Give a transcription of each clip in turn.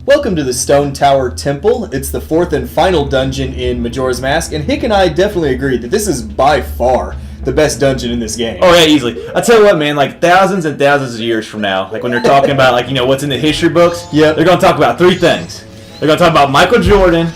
Welcome to the Stone Tower Temple. It's the fourth and final dungeon in Majora's Mask, and Hick and I definitely agree that this is by far the best dungeon in this game. Oh yeah, easily. I tell you what, man, like thousands and thousands of years from now, like when they're talking about like, what's in the history books, Yep. they're going to talk about three things. They're going to talk about Michael Jordan,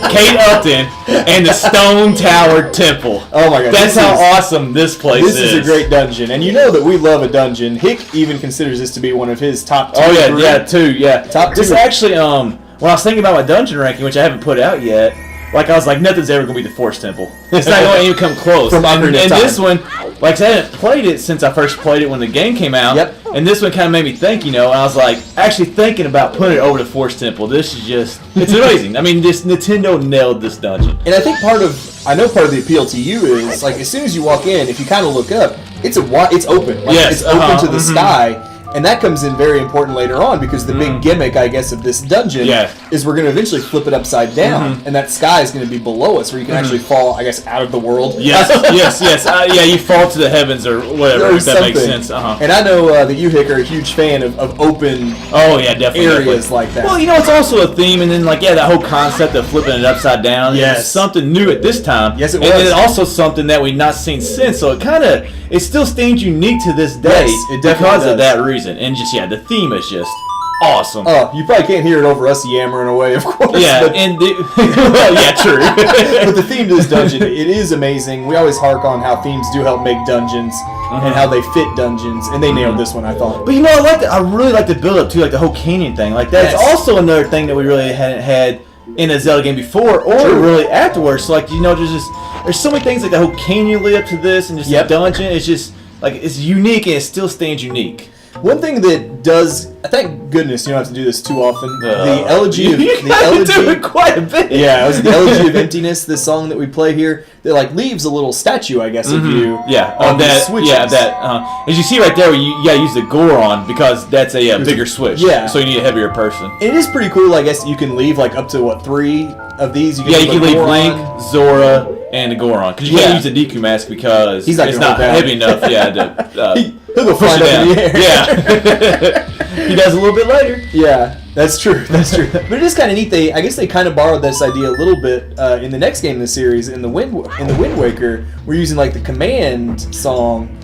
Kate Upton, and the Stone Tower Temple. Oh my god. That's how awesome this place is. This is a great dungeon, and you know that we love a dungeon. Hick even considers this to be one of his top two. Oh yeah, two. Top This two. actually, when I was thinking about my dungeon ranking, which I haven't put out yet, like I was like, nothing's ever gonna be the Force Temple. It's not gonna even come close. From and Ocarina of Time. This one, like I said, I hadn't played it since I first played it when the game came out. Yep. And this one kind of made me think, and I was like, actually thinking about putting it over the Force Temple. This is it's amazing. I mean, Nintendo nailed this dungeon. And I think part of the appeal to you is like as soon as you walk in, if you kind of look up, it's open. Like, Yes, it's open to the sky. And that comes in very important later on because the big gimmick, I guess, of this dungeon is we're going to eventually flip it upside down, and that sky is going to be below us, where you can actually fall, I guess, out of the world. Yes. Yeah, you fall to the heavens or whatever, if that makes sense. And I know that you, Hick, are a huge fan of open definitely, areas like that. Well, it's also a theme, and then, that whole concept of flipping it upside down is something new at this time. Yes, it was. And then also something that we've not seen since, so it still stays unique to this day because of that reason. And just the theme is just awesome. Oh, you probably can't hear it over us yammering away, of course. Yeah, but, true. But the theme to this dungeon, it is amazing. We always hark on how themes do help make dungeons and how they fit dungeons, and they nailed this one, I thought. But I really like the build up too, like the whole canyon thing. Like that's also another thing that we really hadn't had in a Zelda game before, or really afterwards. So there's so many things like the whole canyon lead up to this, and just the dungeon. It's just it's unique and it still stands unique. One thing that does, thank goodness you don't have to do this too often. The elegy of do it quite a bit. Yeah, it was the elegy of emptiness. This song that we play here, that leaves a little statue, I guess, of you. Yeah, on that switches. Yeah, that. As you see right there, you gotta use the Goron because that's a bigger switch. Yeah, so you need a heavier person. It is pretty cool. I guess you can leave up to 3 of these. You can leave Link, Zora, and the Goron because you can't use the Deku mask because it's not heavy enough. He'll go flying up in the air. Yeah. He does a little bit later. Yeah, that's true. But it is kind of neat. I guess they kind of borrowed this idea a little bit in the next game in the series, in the Wind Waker. We're using the command song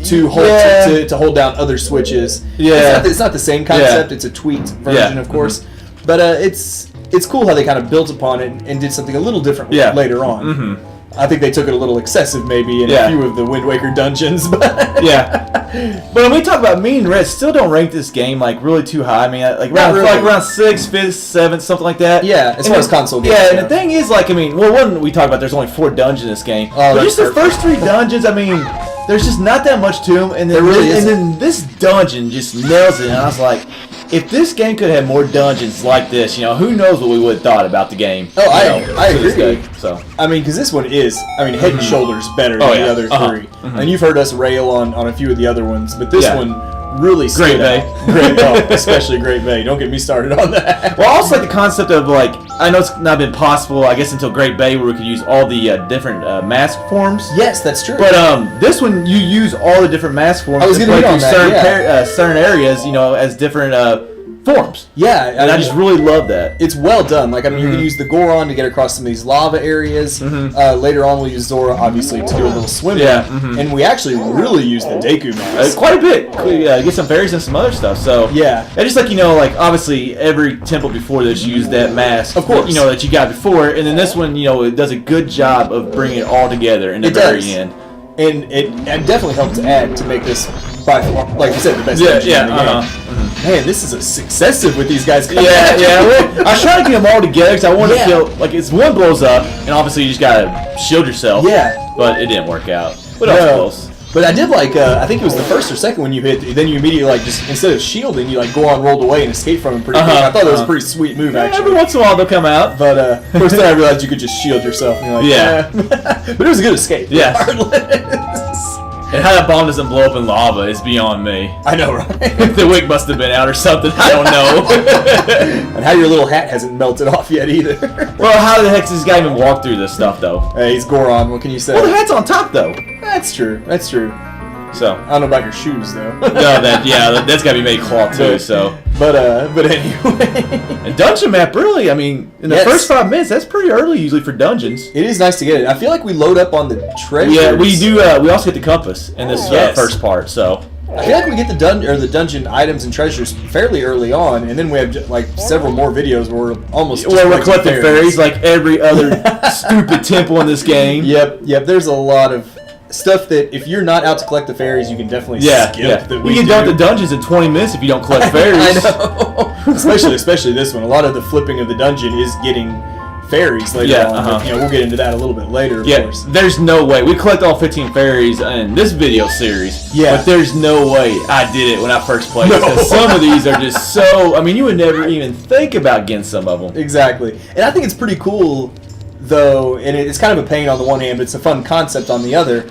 to hold down other switches. Yeah, it's not the same concept. It's a tweaked version, of course. But it's cool how they kind of built upon it and did something a little different later on. I think they took it a little excessive, maybe, in a few of the Wind Waker dungeons. But but when we talk about me and Red, still don't rank this game really too high. I mean, around 6th, 5th, 7th, something like that. Yeah, as far as console games. Yeah, and the thing is, one we talked about, there's only 4 dungeons in this game. Oh, but just the first 3 dungeons, I mean, there's just not that much to them. And then this dungeon just nails it. And I was like, if this game could have more dungeons like this, who knows what we would have thought about the game. Oh, I agree. So I mean, because this one is, head and shoulders better than the other 3. And you've heard us rail on a few of the other ones, but this one really stood out. Great Bay. Especially Great Bay. Don't get me started on that. Well, I also like the concept of I know it's not been possible, I guess, until Great Bay where we could use all the different mask forms. Yes, that's true. But this one, you use all the different mask forms. I was going to hit on that, certain areas, as different forms. Yeah, and I just really love that. It's well done. You can use the Goron to get across some of these lava areas. Later on, we'll use Zora, obviously, to do a little swimming. And we actually really use the Deku mask. Quite a bit. Get some fairies and some other stuff. So and just obviously every temple before this used that mask. Of course. That you got before, and then this one, it does a good job of bringing it all together in the very end. And it definitely helped to add to make this, by far, like you said, the best dungeon in the game. Man, this is a successive with these guys coming out. Well, I was trying to get them all together because I wanted to feel it's one blows up, and obviously you just gotta shield yourself. Yeah. But it didn't work out. What else? But I did I think it was the first or second one you hit, then you immediately just, instead of shielding, you Goron rolled away and escaped from him pretty quick. I thought that was a pretty sweet move, actually. Every once in a while they'll come out. But first then I realized you could just shield yourself. And you're but it was a good escape. Yeah. And how that bomb doesn't blow up in lava is beyond me. I know, right? The wick must have been out or something. I don't know. And how your little hat hasn't melted off yet either. Well, how the heck does this guy even walk through this stuff, though? Hey, he's Goron. What can you say? Well, the hat's on top, though. That's true. So I don't know about your shoes though. no, that's got to be made cloth too. So, but anyway, and dungeon map really. I mean, in the first 5 minutes, that's pretty early usually for dungeons. It is nice to get it. I feel like we load up on the treasures. Yeah, we do. We also get the compass in this first part. So. I feel like we get the dungeon items and treasures fairly early on, and then we have like several more videos where we're almost we're collecting fairies like every other stupid temple in this game. Yep. There's a lot of stuff that if you're not out to collect the fairies, you can definitely skip. Yeah. That we can dump the dungeons in 20 minutes if you don't collect fairies. I know. especially this one. A lot of the flipping of the dungeon is getting fairies later on. But, we'll get into that a little bit later, of course. There's no way. We collect all 15 fairies in this video series. Yeah. But there's no way I did it when I first played. Because some of these are just so... I mean, you would never even think about getting some of them. Exactly. And I think it's pretty cool, though, and it's kind of a pain on the one hand, but it's a fun concept on the other.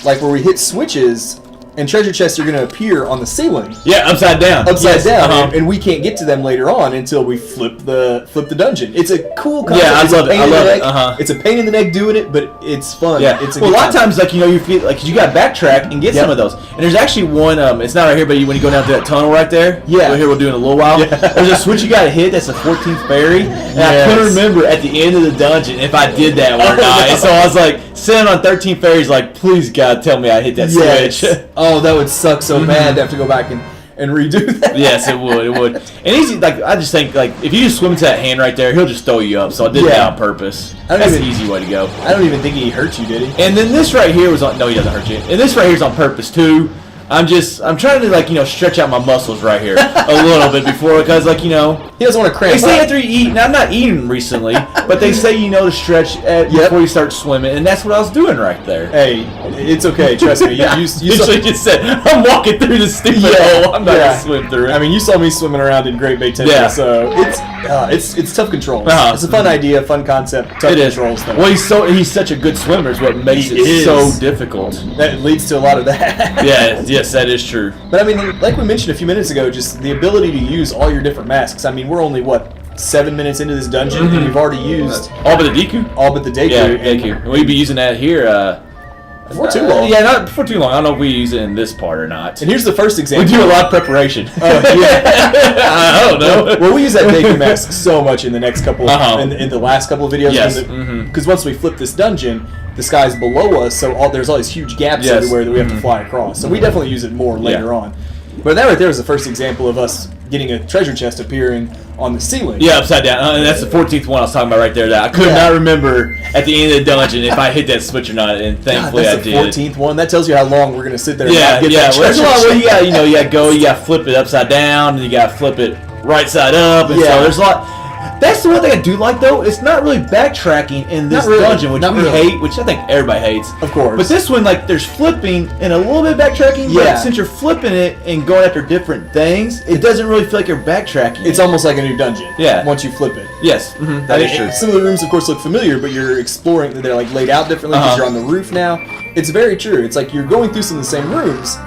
Like where we hit switches... And treasure chests are going to appear on the ceiling. Yeah, upside down. And we can't get to them later on until we flip the dungeon. It's a cool concept. Yeah, I love it. It's a pain in the neck doing it, but it's fun. Yeah. It's a lot of times, like you feel like you got to backtrack and get some of those. And there's actually one. It's not right here, but when you go down to that tunnel right there. Yeah. Here we'll do in a little while. Yeah. There's a switch you got to hit. That's the 14th fairy. And I couldn't remember at the end of the dungeon if I did that one or not. No. So I was like sitting on 13 fairies, like, please God, tell me I hit that switch. Oh, that would suck so bad to have to go back and redo that. Yes, it would. And easy, like I just think, like if you just swim into that hand right there, he'll just throw you up. So I did that on purpose. That's the easy way to go. I don't even think he hurt you, did he? And then this right here was on. No, he doesn't hurt you. And this right here is on purpose too. I'm trying to stretch out my muscles right here a little bit before, because he doesn't want to cramp. They say after you eat. Now I'm not eating recently, but they say to stretch before you start swimming, and that's what I was doing right there. Hey, it's okay. Trust me. You just said I'm walking through this stupid hole. I'm not gonna swim through it. I mean, you saw me swimming around in Great Bay, Texas, so it's tough controls. It's a fun idea, fun concept. Tough controls. Well, he's such a good swimmer, is what makes it so difficult. That leads to a lot of that. Yes, that is true. But I mean, like we mentioned a few minutes ago, just the ability to use all your different masks. I mean, we're only 7 minutes into this dungeon, and we've already used all but the Deku. All but the Deku. Yeah, Deku. And we'd be using that here. Before too long. Yeah, not before too long. I don't know if we use it in this part or not. And here's the first example. We do a lot of preparation. I don't know. Well, we use that Deku mask so much in the next couple, in the last couple of videos. Yes. Because once we flip this dungeon, the sky's below us, so there's all these huge gaps everywhere that we have to fly across. So we definitely use it more later on. But that right there is the first example of us getting a treasure chest appearing on the ceiling. Yeah, upside down. And that's the 14th one I was talking about right there. That I could not remember at the end of the dungeon if I hit that switch or not, and thankfully I did. That's the 14th one. That tells you how long we're going to sit there and get that treasure chest. Well, you got to flip it upside down, and you got to flip it right side up, and so there's a lot. That's the one thing I do like, though. It's not really backtracking in this dungeon, which we hate, which I think everybody hates. Of course. But this one, there's flipping and a little bit of backtracking, but since you're flipping it and going after different things, it doesn't really feel like you're backtracking. It's almost like a new dungeon. Yeah. Once you flip it. Yes. That is true. Some of the rooms, of course, look familiar, but you're exploring. They're laid out differently because you're on the roof now. It's very true. It's like you're going through some of the same rooms,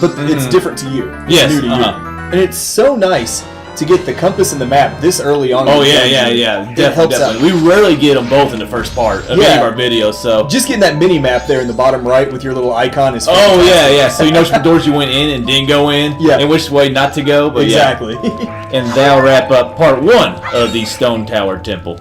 but it's different to you. It's new to you. And it's so nice to get the compass and the map this early on. Oh, yeah. Definitely. We rarely get them both in the first part of any of our videos. So just getting that mini map there in the bottom right with your little icon is fantastic. Oh, yeah. So you know which doors you went in and didn't go in, and which way not to go. But exactly. And that'll wrap up part 1 of the Stone Tower Temple.